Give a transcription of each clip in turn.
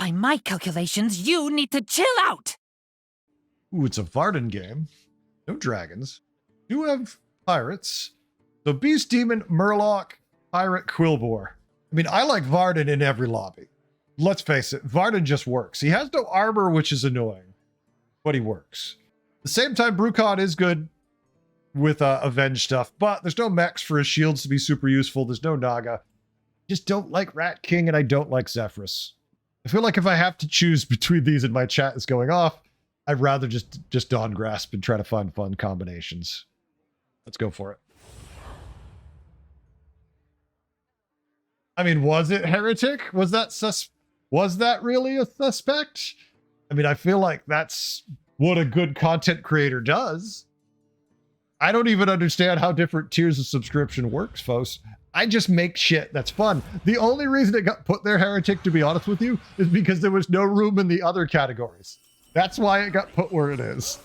By my calculations, you need to chill out! Ooh, it's a Varden game. No dragons. Do have pirates. So Beast Demon, Murloc, Pirate, Quillbore. I mean, I like Varden in every lobby. Let's face it, Varden just works. He has no armor, which is annoying, but he works. At the same time, Brucon is good with Avenge stuff, but there's no mechs for his shields to be super useful. There's no Naga. Just don't like Rat King, and I don't like Zephyrus. I feel like if I have to choose between these and my chat is going off, I'd rather just Dawngrasp and try to find fun combinations. Let's go for it. I mean, was it Heretic? Was that really a suspect? I mean, I feel like that's what a good content creator does. I don't even understand how different tiers of subscription works, folks. I just make shit that's fun. The only reason it got put there, Heretic, to be honest with you, is because there was no room in the other categories. That's why it got put where it is.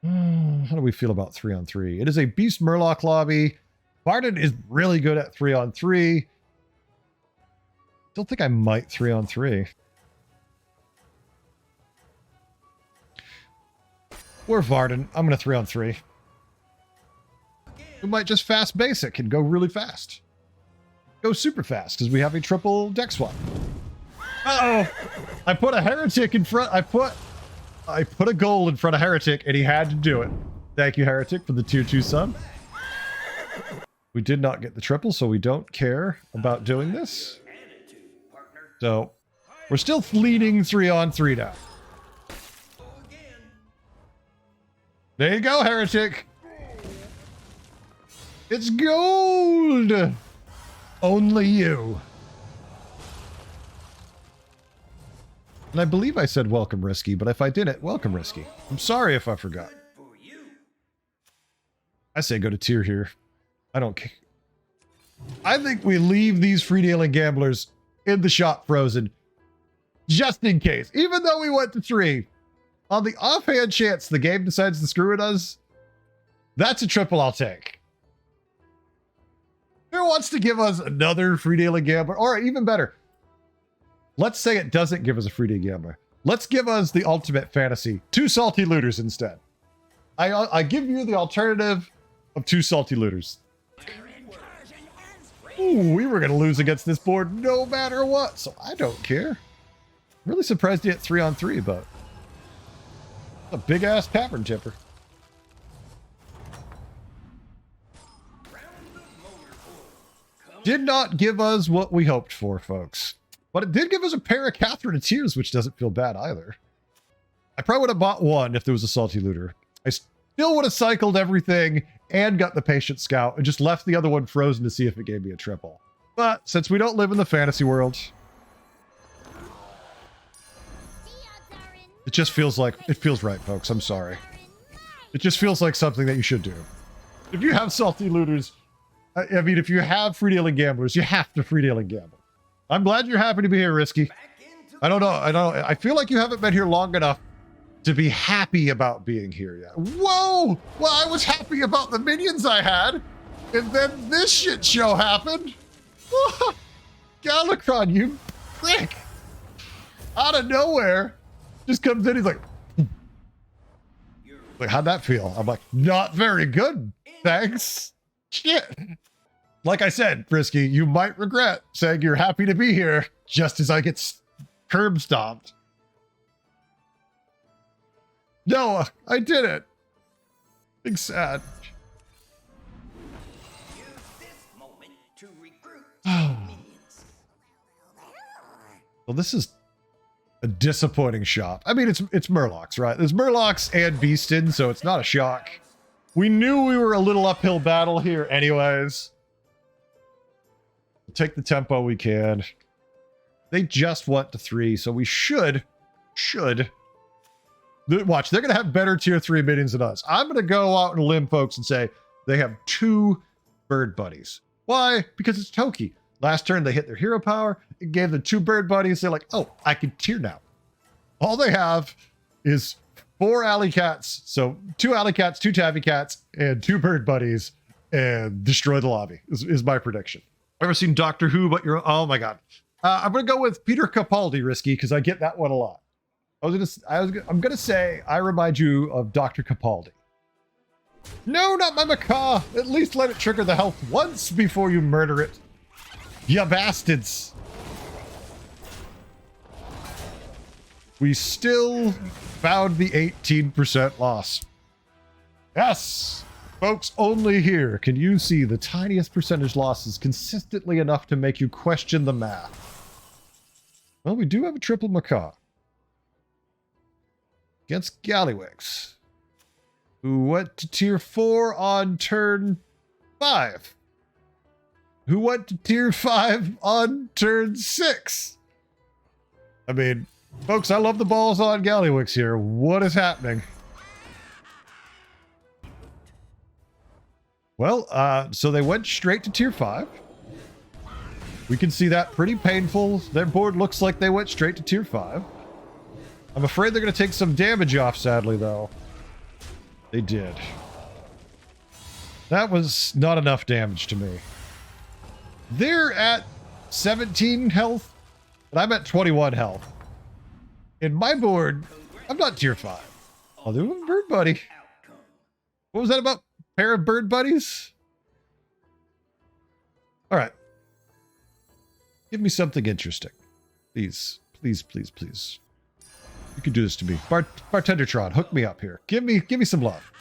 How do we feel about 3-on-3? It is a Beast Murloc lobby. Varden is really good at 3-on-3. Still think I might 3-on-3. Or Varden. I'm going to 3-on-3. We might just fast basic and go really fast. Go super fast because we have a triple deck swap. Uh-oh! I put a Heretic in front. I put a goal in front of Heretic and he had to do it. Thank you, Heretic, for the tier 2 sub. We did not get the triple, so we don't care about doing this. So we're still leading 3-on-3 now. There you go, Heretic. It's gold. Only you. And I believe I said welcome Risky, but if I didn't, welcome Risky. I'm sorry if I forgot. I say go to tier here. I don't care. I think we leave these free-dealing gamblers in the shop frozen just in case. Even though we went to 3, on the offhand chance the game decides to screw with us, that's a triple I'll take. Who wants to give us another free-dealing gambler? Or even better, let's say it doesn't give us a free-dealing gambler. Let's give us the ultimate fantasy. 2 salty looters instead. I give you the alternative of 2 salty looters. Ooh, we were going to lose against this board no matter what, so I don't care. I'm really surprised you hit 3-on-3, but a big-ass Tavern tipper. Did not give us what we hoped for, folks. But it did give us a pair of Catherine of Tears, which doesn't feel bad either. I probably would have bought 1 if there was a salty looter. I still would have cycled everything and got the Patient Scout and just left the other one frozen to see if it gave me a triple. But since we don't live in the fantasy world, it just feels like, it feels right, folks. I'm sorry. It just feels like something that you should do. If you have salty looters, I mean, if you have free-dealing gamblers, you have to free-dealing gamble. I'm glad you're happy to be here, Risky. I don't know. I feel like you haven't been here long enough to be happy about being here yet. Whoa! Well, I was happy about the minions I had, and then this shit show happened. Galakrond, you prick! Out of nowhere, just comes in. He's like, how'd that feel? I'm like, not very good. Thanks. Shit. Like I said, Frisky, you might regret saying you're happy to be here just as I get curb stomped. No, I didn't. Big sad. Well, this is a disappointing shop. I mean, it's Murlocs, right? There's Murlocs and Beastin, so it's not a shock. We knew we were a little uphill battle here anyways. We'll take the tempo we can. They just went to 3, so we should. Watch, they're going to have better tier 3 minions than us. I'm going to go out on a limb, folks, and say they have 2 bird buddies. Why? Because it's Toki. Last turn, they hit their hero power. It gave them 2 bird buddies. They're like, oh, I can tier now. All they have is 4 alley cats. So 2 alley cats, 2 tabby cats, and 2 bird buddies, and destroy the lobby is my prediction. Ever seen Doctor Who, but you're, oh my God. I'm going to go with Peter Capaldi, Risky, because I get that one a lot. I'm going to say, I remind you of Dr. Capaldi. No, not my macaw. At least let it trigger the health once before you murder it. Ya bastards. We still found the 18% loss. Yes! Folks, only here can you see the tiniest percentage losses consistently enough to make you question the math. Well, we do have a triple macaw. Against Gallywix, who went to tier 4 on turn 5. Who went to tier 5 on turn 6. I mean, folks, I love the balls on Gallywix here. What is happening? Well, so they went straight to tier 5. We can see that pretty painful. Their board looks like they went straight to tier 5. I'm afraid they're going to take some damage off, sadly, though. They did. That was not enough damage to me. They're at 17 health, and I'm at 21 health. In my board, I'm not tier 5. I'll do a bird buddy. What was that about? Pair of bird buddies? All right. Give me something interesting. Please, please, please, please. You can do this to me. Bartendertron, hook me up here. Give me some love.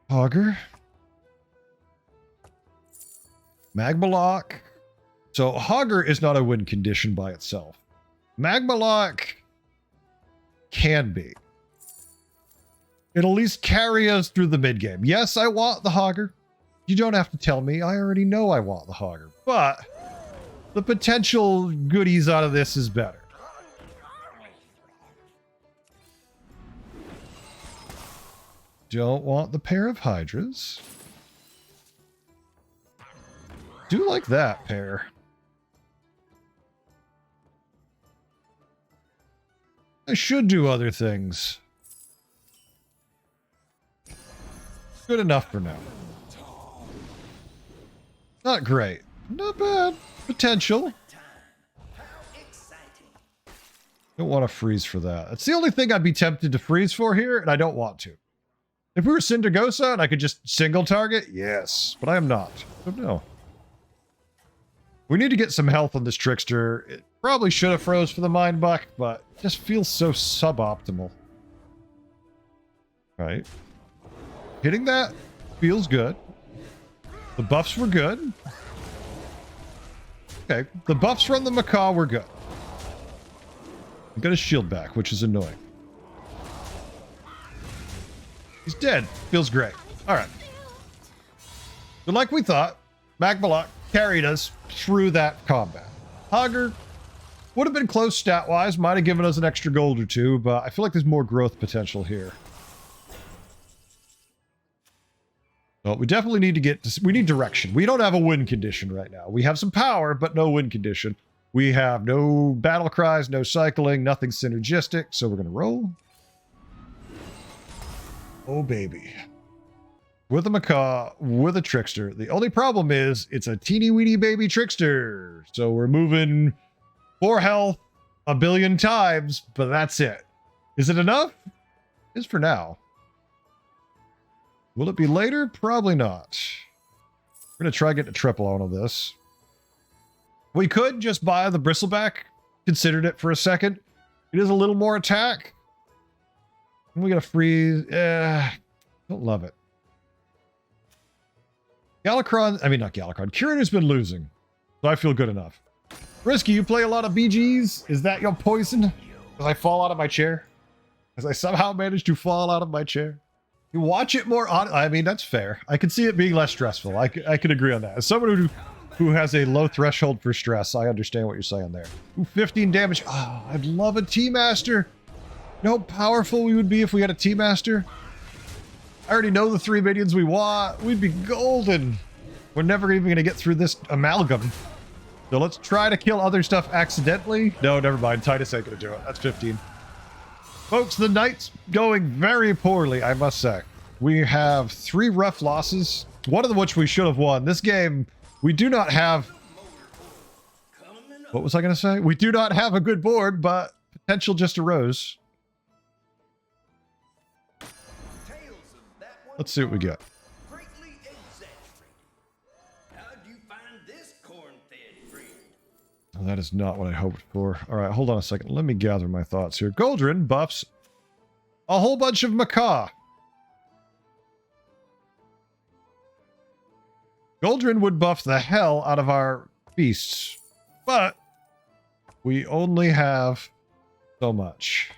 Hogger. Magma Lock. So Hogger is not a win condition by itself. Magma Lock can be. It'll at least carry us through the mid game. Yes, I want the Hogger. You don't have to tell me. I already know I want the Hogger. But the potential goodies out of this is better. Don't want the pair of Hydras. Do like that pair. I should do other things. Good enough for now. Not great. Not bad. Potential. Don't want to freeze for that. It's the only thing I'd be tempted to freeze for here, and I don't want to. If we were Syndergosa and I could just single target, yes. But I am not. So no. We need to get some health on this Trickster. It probably should have froze for the Mind Buck, but it just feels so suboptimal. Right. Hitting that feels good. The buffs were good. Okay, the buffs from the Macaw were good. I got his shield back, which is annoying. He's dead. Feels great. Alright. So like we thought, Magma Lock carried us through that combat. Hogger would have been close stat-wise, might have given us an extra gold or two, but I feel like there's more growth potential here. Well, we definitely need to get... we need direction. We don't have a win condition right now. We have some power, but no win condition. We have no battle cries, no cycling, nothing synergistic, so we're going to roll. Oh, baby. With a Macaw, with a Trickster. The only problem is it's a teeny-weeny baby Trickster. So we're moving 4 health a billion times, but that's it. Is it enough? It's for now. Will it be later? Probably not. We're going to try getting a triple out of this. We could just buy the Bristleback. Considered it for a second. It is a little more attack. And we got to freeze. Don't love it. Galakrond, I mean not Galakrond. Curator's been losing. So I feel good enough. Risky, you play a lot of BGs? Is that your poison? As I fall out of my chair? As I somehow managed to fall out of my chair? You watch it more on... I mean, that's fair. I can see it being less stressful. I could agree on that. As someone who has a low threshold for stress, I understand what you're saying there. Ooh, 15 damage. Oh, I'd love a T-Master. You know how powerful we would be if we had a T-Master? I already know the 3 minions we want. We'd be golden. We're never even going to get through this amalgam. So let's try to kill other stuff accidentally. No, never mind. Titus ain't going to do it. That's 15. Folks, the night's going very poorly, I must say. We have 3 rough losses, one of which we should have won. This game, we do not have... What was I going to say? We do not have a good board, but potential just arose. Let's see what we get. Well, that is not what I hoped for. All right, hold on a second. Let me gather my thoughts here. Goldrin buffs a whole bunch of McKz. Goldrin would buff the hell out of our beasts, but we only have so much.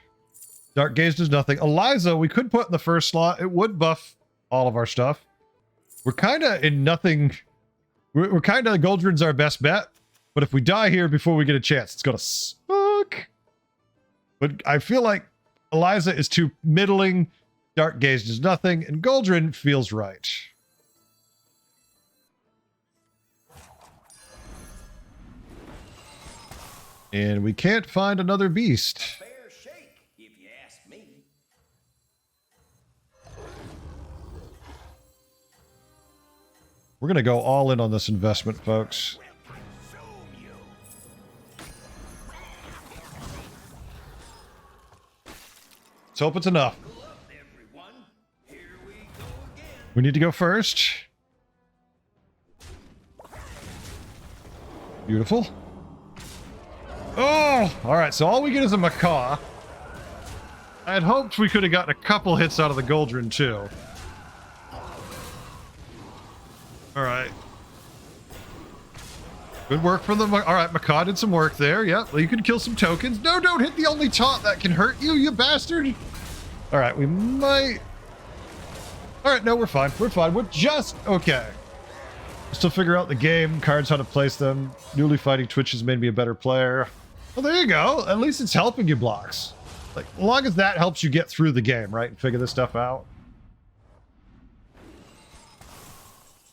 Dark Gaze does nothing. Eliza, we could put in the first slot. It would buff all of our stuff. We're kind of in nothing. We're kind of, Goldrin's our best bet. But if we die here before we get a chance, it's going to suck. But I feel like Eliza is too middling. Dark Gaze does nothing. And Goldrin feels right. And we can't find another beast. Fair shake, if you ask me. We're going to go all in on this investment, folks. Let's hope it's enough. We need to go first. Beautiful. Oh! Alright, so all we get is a McKz. I had hoped we could have gotten a couple hits out of the Goldrin, too. Alright. Good work from the... Alright, McKz did some work there. Yep, you can kill some tokens. No, don't hit the only taunt that can hurt you, you bastard! Alright, we might... Alright, no, we're fine. We're fine. We're just okay. Still figure out the game, cards, how to place them. Newly fighting Twitch has made me a better player. Well, there you go. At least it's helping you, blocks. Like, as long as that helps you get through the game, right? And figure this stuff out.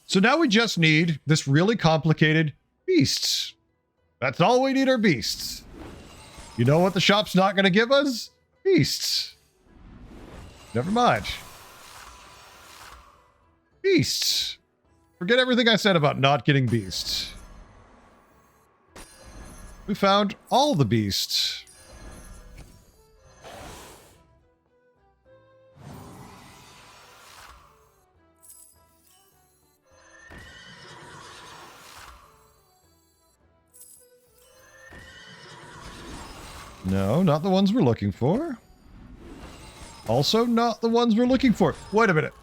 So now we just need this really complicated beasts. That's all we need are beasts. You know what the shop's not going to give us? Beasts. Never mind. Beasts. Forget everything I said about not getting beasts. We found all the beasts. No, not the ones we're looking for. Also, not the ones we're looking for. Wait a minute.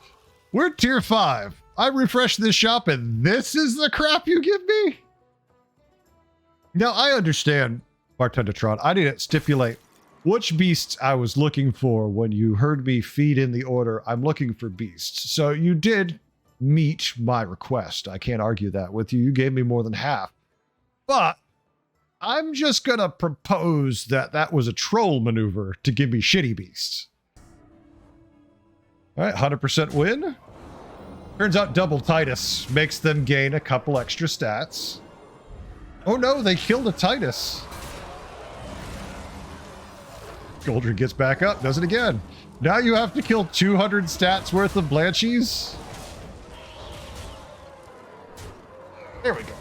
We're tier 5. I refreshed this shop and this is the crap you give me? Now, I understand, Bartendertron. I didn't stipulate which beasts I was looking for when you heard me feed in the order. I'm looking for beasts. So you did meet my request. I can't argue that with you. You gave me more than half. But I'm just going to propose that that was a troll maneuver to give me shitty beasts. All right, 100% win. Turns out double Titus makes them gain a couple extra stats. Oh no, they killed a Titus. Goldrin gets back up, does it again. Now you have to kill 200 stats worth of Blanchies. There we go.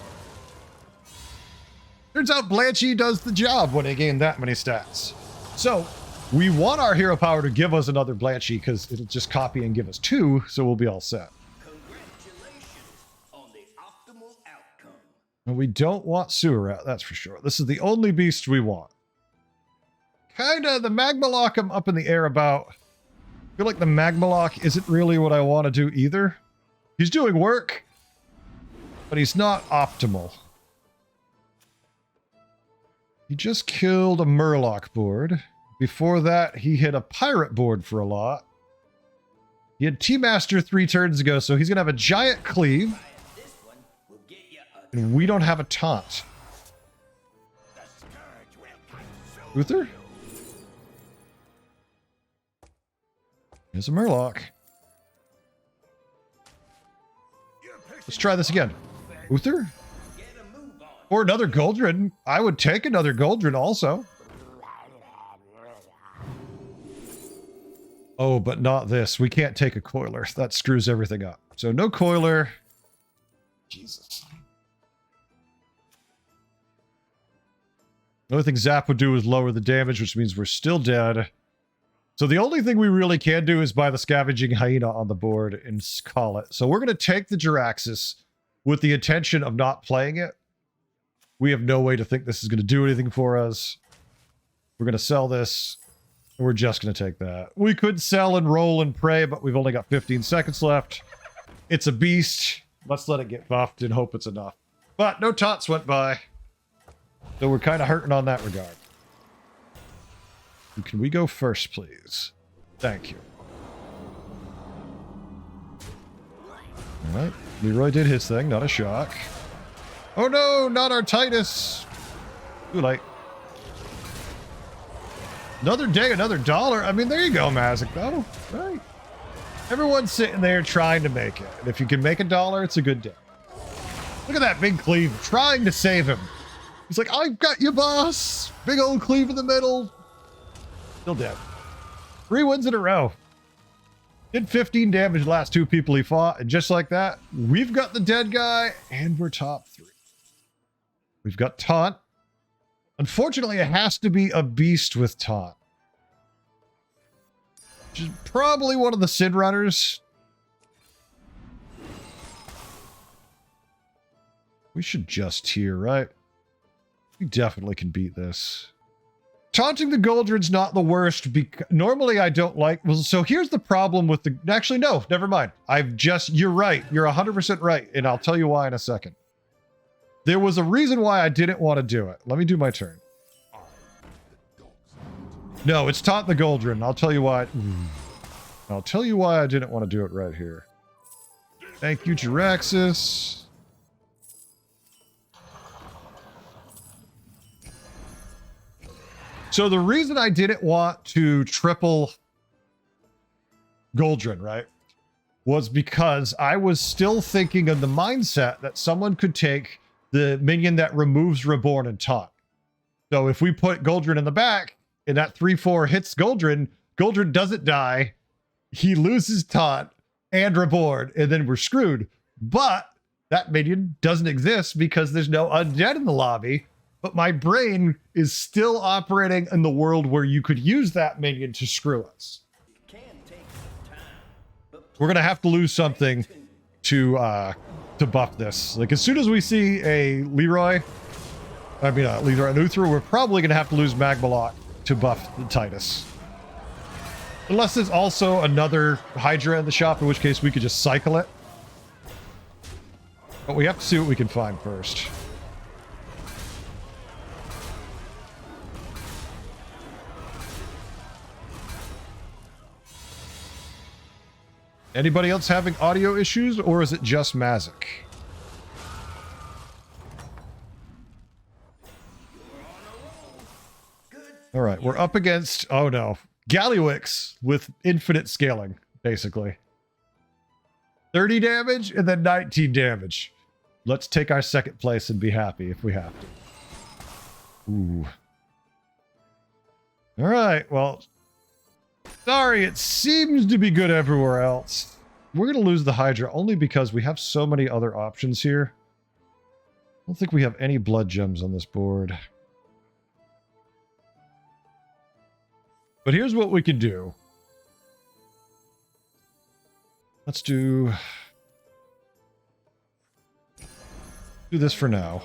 Turns out Blanchie does the job when they gain that many stats. So, we want our hero power to give us another Blanchie because it'll just copy and give us 2, so we'll be all set. And we don't want Sewerat, that's for sure. This is the only beast we want. Kinda, the Magmalock I'm up in the air about. I feel like the Magmalock isn't really what I want to do either. He's doing work, but he's not optimal. He just killed a Murloc board. Before that, he hit a Pirate board for a lot. He had T-Master 3 turns ago, so he's going to have a giant cleave. And we don't have a taunt. Uther? Here's a Murloc. Let's try this again. Uther? Or another Goldrin. I would take another Goldrin also. Oh, but not this. We can't take a coiler. That screws everything up. So no coiler. Jesus. The only thing Zap would do is lower the damage, which means we're still dead. So the only thing we really can do is buy the Scavenging Hyena on the board and call it. So we're going to take the Jiraxxus with the intention of not playing it. We have no way to think this is going to do anything for us. We're going to sell this. And we're just going to take that. We could sell and roll and pray, but we've only got 15 seconds left. It's a beast. Let's let it get buffed and hope it's enough. But no taunts went by. So we're kind of hurting on that regard. Can we go first, please? Thank you. All right. Leroy did his thing, not a shock. Oh no, not our Titus. Too late. Another day, another dollar. I mean, there you go, Mazik, though. Right. Everyone's sitting there trying to make it. And if you can make $1, it's a good day. Look at that big cleave trying to save him. He's like, I've got you, boss. Big old cleave in the middle. Still dead. 3 wins in a row. Did 15 damage the last 2 people he fought. And just like that, we've got the dead guy and we're top 3. We've got taunt. Unfortunately, it has to be a beast with taunt. Which is probably one of the Sin Runners. We should just tier, right? We definitely can beat this. Taunting the Goldrin's not the worst. Normally, I don't like... Well, so here's the problem with the... Actually, no, never mind. You're right. You're 100% right. And I'll tell you why in a second. There was a reason why I didn't want to do it. Let me do my turn. No, it's Taunt the Goldrin. I'll tell you why. I'll tell you why I didn't want to do it right here. Thank you, Jiraxxus. So the reason I didn't want to triple Goldrin, right, was because I was still thinking of the mindset that someone could take the minion that removes Reborn and taunt. So if we put Goldrin in the back and that 3/4 hits Goldrin, Goldrin doesn't die. He loses taunt and Reborn, and then we're screwed. But that minion doesn't exist because there's no undead in the lobby. But my brain is still operating in the world where you could use that minion to screw us. We're going to have to lose something to buff this. Like, as soon as we see a Leroy and Uthra, we're probably going to have to lose Magmalot to buff the Titus. Unless there's also another Hydra in the shop, in which case we could just cycle it. But we have to see what we can find first. Anybody else having audio issues, or is it just Mazik? All right, we're up against, oh no, Gallywix with infinite scaling, basically. 30 damage and then 19 damage. Let's take our second place and be happy if we have to. Ooh. All right, well, sorry, it seems to be good everywhere else. We're going to lose the Hydra only because we have so many other options here. I don't think we have any blood gems on this board. But here's what we can do. Let's do this for now.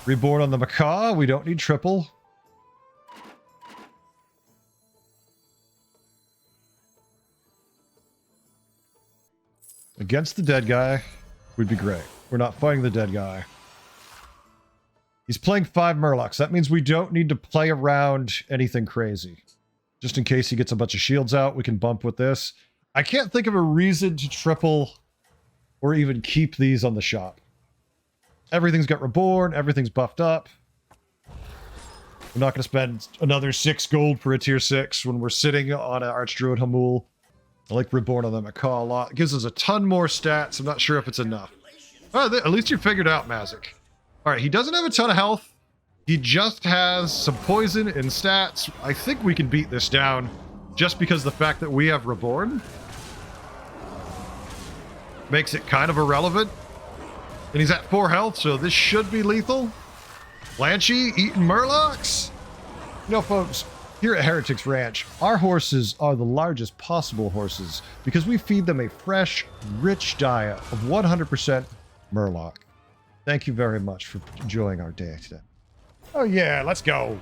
Reborn on the Macaw. We don't need triple. Against the dead guy would be great. We're not fighting the dead guy. He's playing 5 Murlocs. That means we don't need to play around anything crazy. Just in case he gets a bunch of shields out, we can bump with this. I can't think of a reason to triple or even keep these on the shop. Everything's got Reborn. Everything's buffed up. We're not going to spend another 6 gold for a tier 6 when we're sitting on an Archdruid Hamul. I like Reborn on the Macaw a lot. It gives us a ton more stats. I'm not sure if it's enough. Oh, at least you figured out Mazik. All right, he doesn't have a ton of health, He just has some poison and stats. I think we can beat this down just because the fact that we have Reborn makes it kind of irrelevant. And he's at 4 health, so this should be lethal. Blanchy eating Murlocs. You know, folks, here at Heretics Ranch, our horses are the largest possible horses because we feed them a fresh, rich diet of 100% Murloc. Thank you very much for enjoying our day today. Oh yeah, let's go.